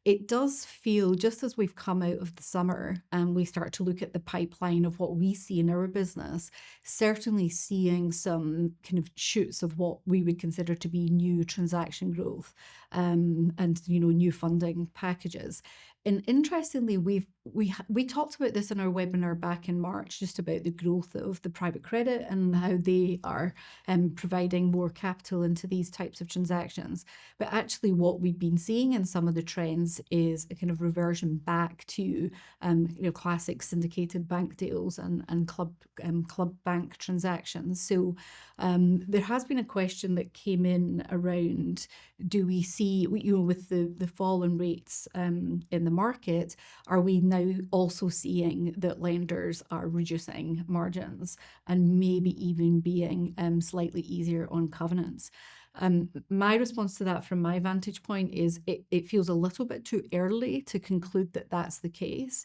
It does feel, just as we've come out of the summer and we start to look at the pipeline of what we see in our business, certainly seeing some kind of shoots of what we would consider to be new transaction growth, and new funding packages. And interestingly, we talked about this in our webinar back in March, just about the growth of the private credit and how they are providing more capital into these types of transactions. But actually, what we've been seeing in some of the trends is a kind of reversion back to classic syndicated bank deals and club bank transactions. So there has been a question that came in around, do we see, with the fall in rates in the market, are we now also seeing that lenders are reducing margins and maybe even being slightly easier on covenants? My response to that from my vantage point is it feels a little bit too early to conclude that that's the case.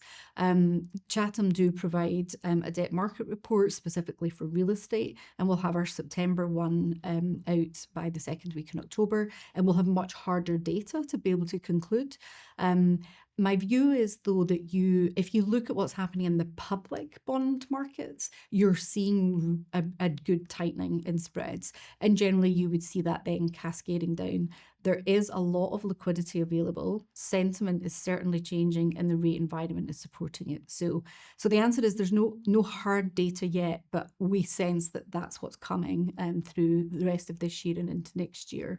Chatham do provide a debt market report specifically for real estate, and we'll have our September one out by the second week in October, and we'll have much harder data to be able to conclude. My view is, though, that if you look at what's happening in the public bond markets, you're seeing a good tightening in spreads. And generally, you would see that then cascading down. There is a lot of liquidity available. Sentiment is certainly changing, and the rate environment is supporting it. So the answer is there's no hard data yet, but we sense that that's what's coming through the rest of this year and into next year.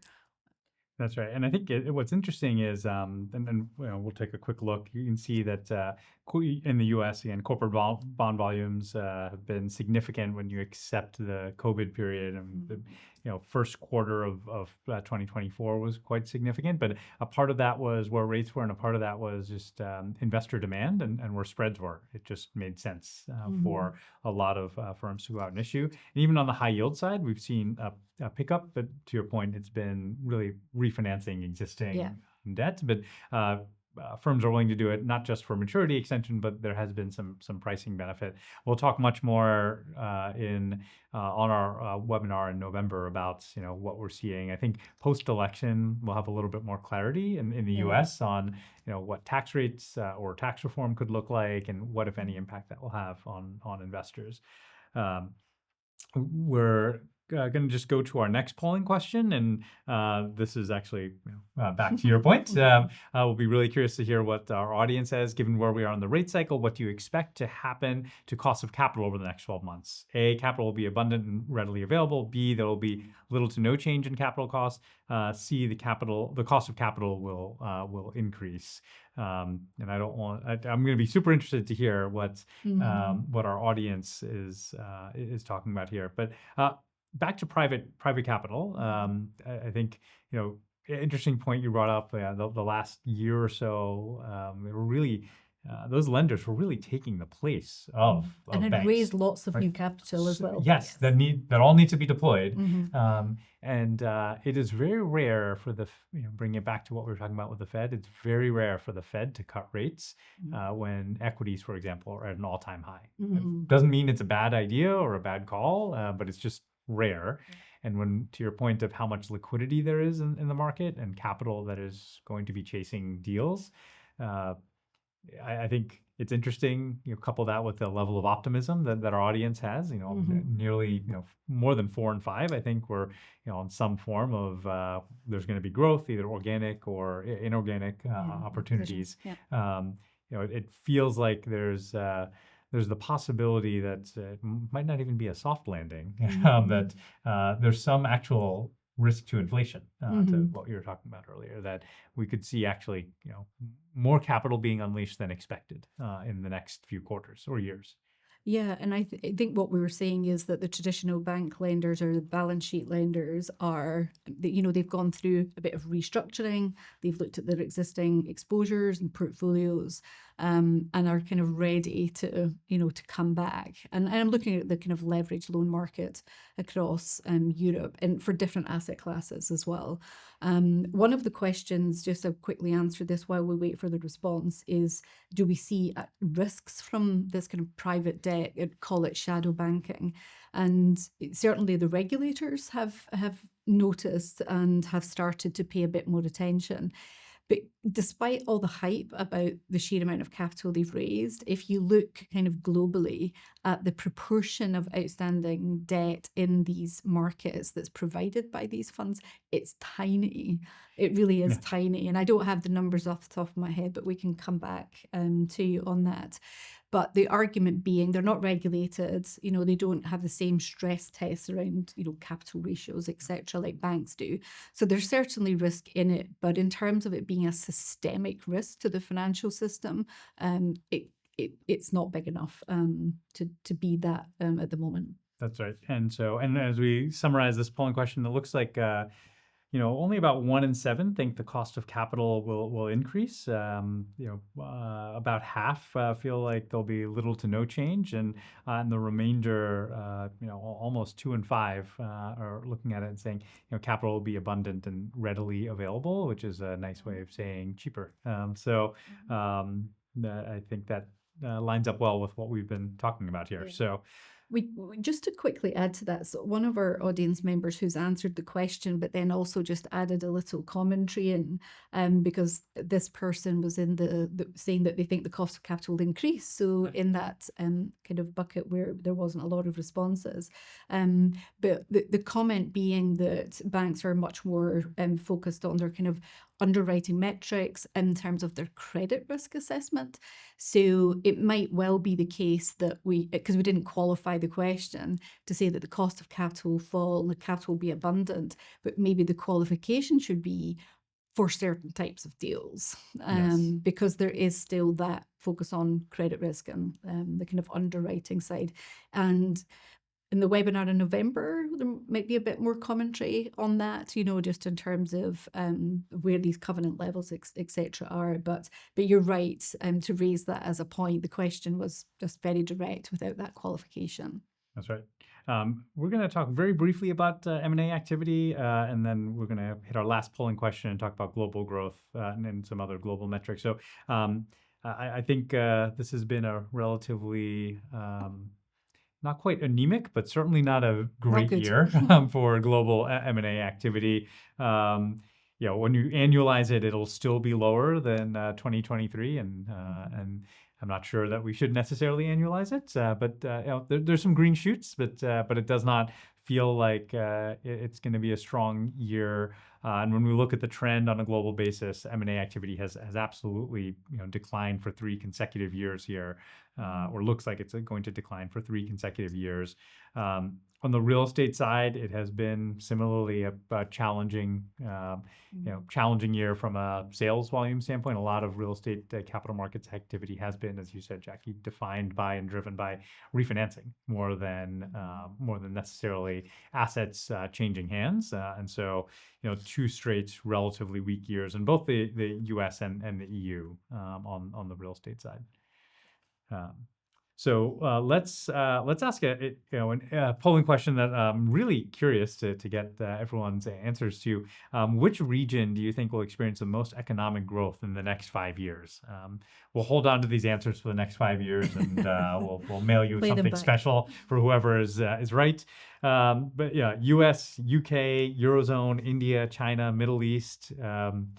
That's right. And I think what's interesting is, and we'll take a quick look. You can see that in the U.S., again, corporate bond volumes have been significant when you accept the COVID period. And the first quarter of 2024 was quite significant. But a part of that was where rates were, and a part of that was just investor demand and where spreads were. It just made sense for a lot of firms to go out and issue. And even on the high yield side, we've seen a pickup, but to your point, it's been really refinancing existing debt. But firms are willing to do it not just for maturity extension, but there has been some pricing benefit. We'll talk much more on our webinar in November about what we're seeing. I think post-election we'll have a little bit more clarity in the U.S. on what tax rates or tax reform could look like, and what, if any, impact that will have on investors. We're going to just go to our next polling question, and this is actually back to your point. We'll be really curious to hear what our audience says, given where we are in the rate cycle. What do you expect to happen to cost of capital over the next 12 months? A, capital will be abundant and readily available. B, there will be little to no change in capital costs. C, the cost of capital will increase. And I'm going to be super interested to hear what our audience is talking about here. But back to private capital. I think interesting point you brought up. The last year or so, they were really those lenders were really taking the place of and had banks, raised lots of right? new capital as well. Yes, that all need to be deployed. And it is very rare for bringing it back to what we were talking about with the Fed. It's very rare for the Fed to cut rates when equities, for example, are at an all-time high. It doesn't mean it's a bad idea or a bad call, but it's just rare. And when, to your point of how much liquidity there is in the market and capital that is going to be chasing deals, I think it's interesting. Couple that with the level of optimism that our audience has. Nearly more than 4 and 5. I think we're on some form of there's going to be growth, either organic or inorganic opportunities. It feels like there's the possibility that it might not even be a soft landing. That there's some actual risk to inflation, to what you were talking about earlier, that we could see actually more capital being unleashed than expected in the next few quarters or years. Yeah, and I think what we were saying is that the traditional bank lenders or the balance sheet lenders they've gone through a bit of restructuring. They've looked at their existing exposures and portfolios, and are kind of ready to come back. And I'm looking at the kind of leveraged loan market across Europe and for different asset classes as well. One of the questions, just to quickly answer this while we wait for the response, is do we see risks from this kind of private debt, call it shadow banking? And certainly the regulators have noticed and have started to pay a bit more attention. But despite all the hype about the sheer amount of capital they've raised, if you look kind of globally at the proportion of outstanding debt in these markets that's provided by these funds, it's tiny. It really is tiny. And I don't have the numbers off the top of my head, but we can come back to you on that. But the argument being they're not regulated, they don't have the same stress tests around, capital ratios, etc., like banks do. So there's certainly risk in it. But in terms of it being a systemic risk to the financial system, it's not big enough to be that at the moment. That's right. And as we summarize this polling question, it looks like only about 1 in 7 think the cost of capital will increase. About half feel like there'll be little to no change, and the remainder, almost 2 in 5 are looking at it and saying, capital will be abundant and readily available, which is a nice way of saying cheaper. I think that lines up well with what we've been talking about here. Yeah. So. We just to quickly add to that, so one of our audience members who's answered the question, but then also just added a little commentary in, because this person was in the saying that they think the cost of capital will increase. So in that kind of bucket where there wasn't a lot of responses, but the comment being that banks are much more focused on their kind of underwriting metrics in terms of their credit risk assessment. So it might well be the case that because we didn't qualify the question to say that the cost of capital will fall and the capital will be abundant, but maybe the qualification should be for certain types of deals, because there is still that focus on credit risk and the kind of underwriting side. And in the webinar in November, there might be a bit more commentary on that, just in terms of where these covenant levels, etc., are. But you're right to raise that as a point. The question was just very direct without that qualification. That's right. We're going to talk very briefly about M&A activity, and then we're going to hit our last polling question and talk about global growth and some other global metrics. So I think this has been a relatively not quite anemic, but certainly not a great year for global M&A activity. When you annualize it, it'll still be lower than 2023, and I'm not sure that we should necessarily annualize it. But there's some green shoots, but it does not feel like it's going to be a strong year. And when we look at the trend on a global basis, M&A activity has absolutely declined for 3 consecutive years here, or looks like it's going to decline for 3 consecutive years. On the real estate side, it has been similarly a challenging year from a sales volume standpoint. A lot of real estate capital markets activity has been, as you said, Jackie, defined by and driven by refinancing more than necessarily assets changing hands. And so, 2 straight relatively weak years in both the U.S. and the EU on the real estate side. So let's ask a polling question that I'm really curious to get everyone's answers to. Which region do you think will experience the most economic growth in the next 5 years? We'll hold on to these answers for the next 5 years, and we'll mail you something special for whoever is right. But yeah, U.S., U.K., Eurozone, India, China, Middle East, and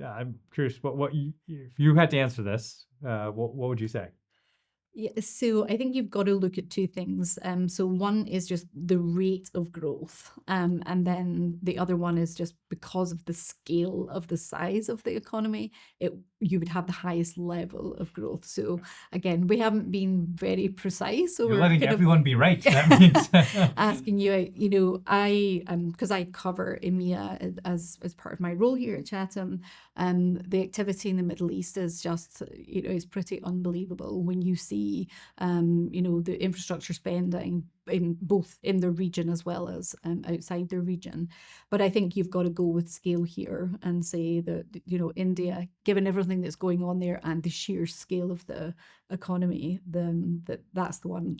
I'm curious what if you had to answer this, what would you say? Yeah, so I think you've got to look at 2 things. So one is just the rate of growth, and then the other one is just because of the scale of the size of the economy, you would have the highest level of growth. So again, we haven't been very precise. So you're letting everyone be right. That means asking you, because I cover EMEA as part of my role here at Chatham, the activity in the Middle East is just, is pretty unbelievable when you see see, the infrastructure spending in both in their region as well as outside their region. But I think you've got to go with scale here and say that, India, given everything that's going on there and the sheer scale of the economy, then that's the one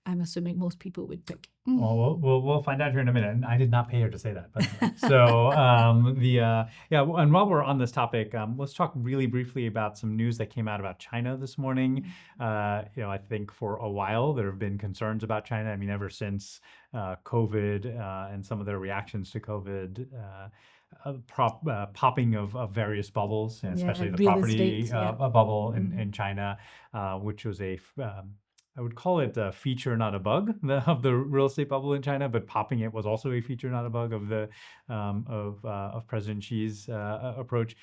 I'm assuming most people would pick. Well, we'll find out here in a minute. And I did not pay her to say that, by the way. So and while we're on this topic, let's talk really briefly about some news that came out about China this morning. I think for a while there have been concerns about China. I mean, ever since COVID and some of their reactions to COVID. Popping of various bubbles, and especially the real property estate, yeah. bubble in China, which was I would call it a feature, not a bug, of the real estate bubble in China. But popping it was also a feature, not a bug, of the of President Xi's approach.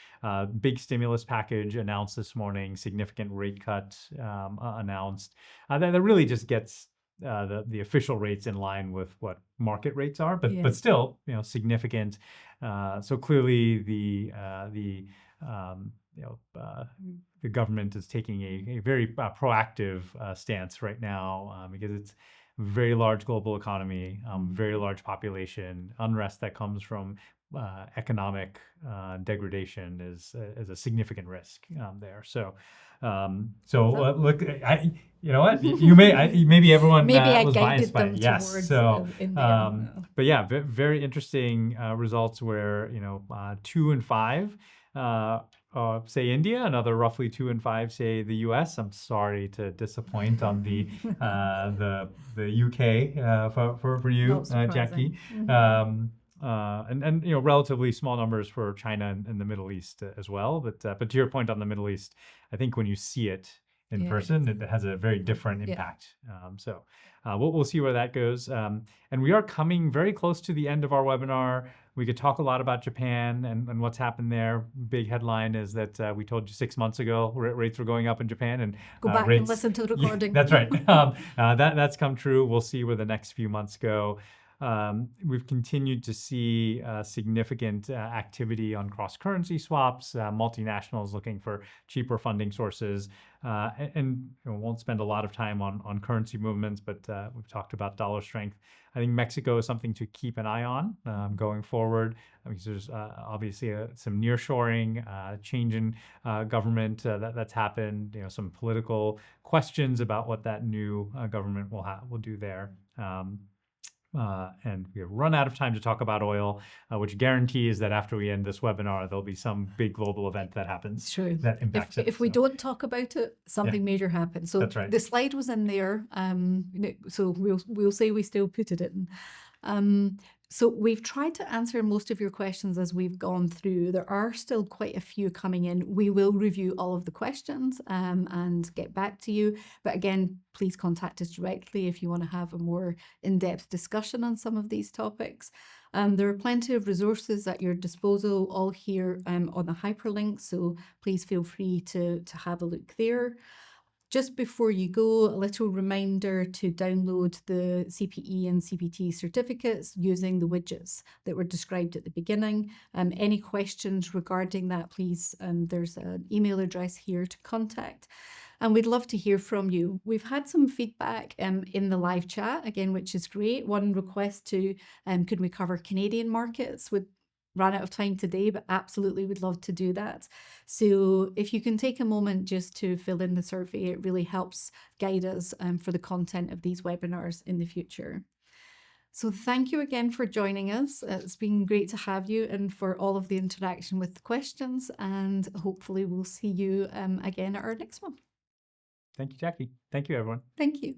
Big stimulus package announced this morning. Significant rate cut announced. That really just gets the official rates in line with what market rates are, but still, significant. So clearly, the government is taking a very proactive stance right now because it's a very large global economy, very large population. Unrest that comes from economic degradation is a significant risk there. So look, you know what? Maybe everyone was biased by it. Yes. So, but yeah, very interesting results where 2 and 5. Say India, another roughly 2 and 5 say the U.S. I'm sorry to disappoint on the UK for you, Jackie. And relatively small numbers for China and the Middle East as well. But to your point on the Middle East, I think when you see it in person, it has a very different impact. So we'll see where that goes. And we are coming very close to the end of our webinar. We could talk a lot about Japan and what's happened there. Big headline is that we told you 6 months ago rates were going up in Japan, and go back and listen to the recording. Yeah, that's right. That's come true. We'll see where the next few months go. We've continued to see significant activity on cross-currency swaps, multinationals looking for cheaper funding sources, and we won't spend a lot of time on currency movements, but we've talked about dollar strength. I think Mexico is something to keep an eye on going forward, because there's obviously some nearshoring, change in government that's happened. Some political questions about what that new government will do there. And we have run out of time to talk about oil, which guarantees that after we end this webinar, there'll be some big global event that happens that impacts it. If we don't talk about it, something major happens. So that's right. The slide was in there, so we'll say we still put it in. So we've tried to answer most of your questions as we've gone through. There are still quite a few coming in. We will review all of the questions and get back to you. But again, please contact us directly if you want to have a more in-depth discussion on some of these topics. There are plenty of resources at your disposal, all here on the hyperlink. So please feel free to have a look there. Just before you go, a little reminder to download the CPE and CPT certificates using the widgets that were described at the beginning. Any questions regarding that, please, there's an email address here to contact. And we'd love to hear from you. We've had some feedback in the live chat, again, which is great. One request to, could we cover Canadian markets? Ran out of time today, but absolutely would love to do that. So if you can take a moment just to fill in the survey, it really helps guide us for the content of these webinars in the future. So thank you again for joining us. It's been great to have you and for all of the interaction with the questions, and hopefully we'll see you again at our next one. Thank you, Jackie. Thank you, everyone. Thank you.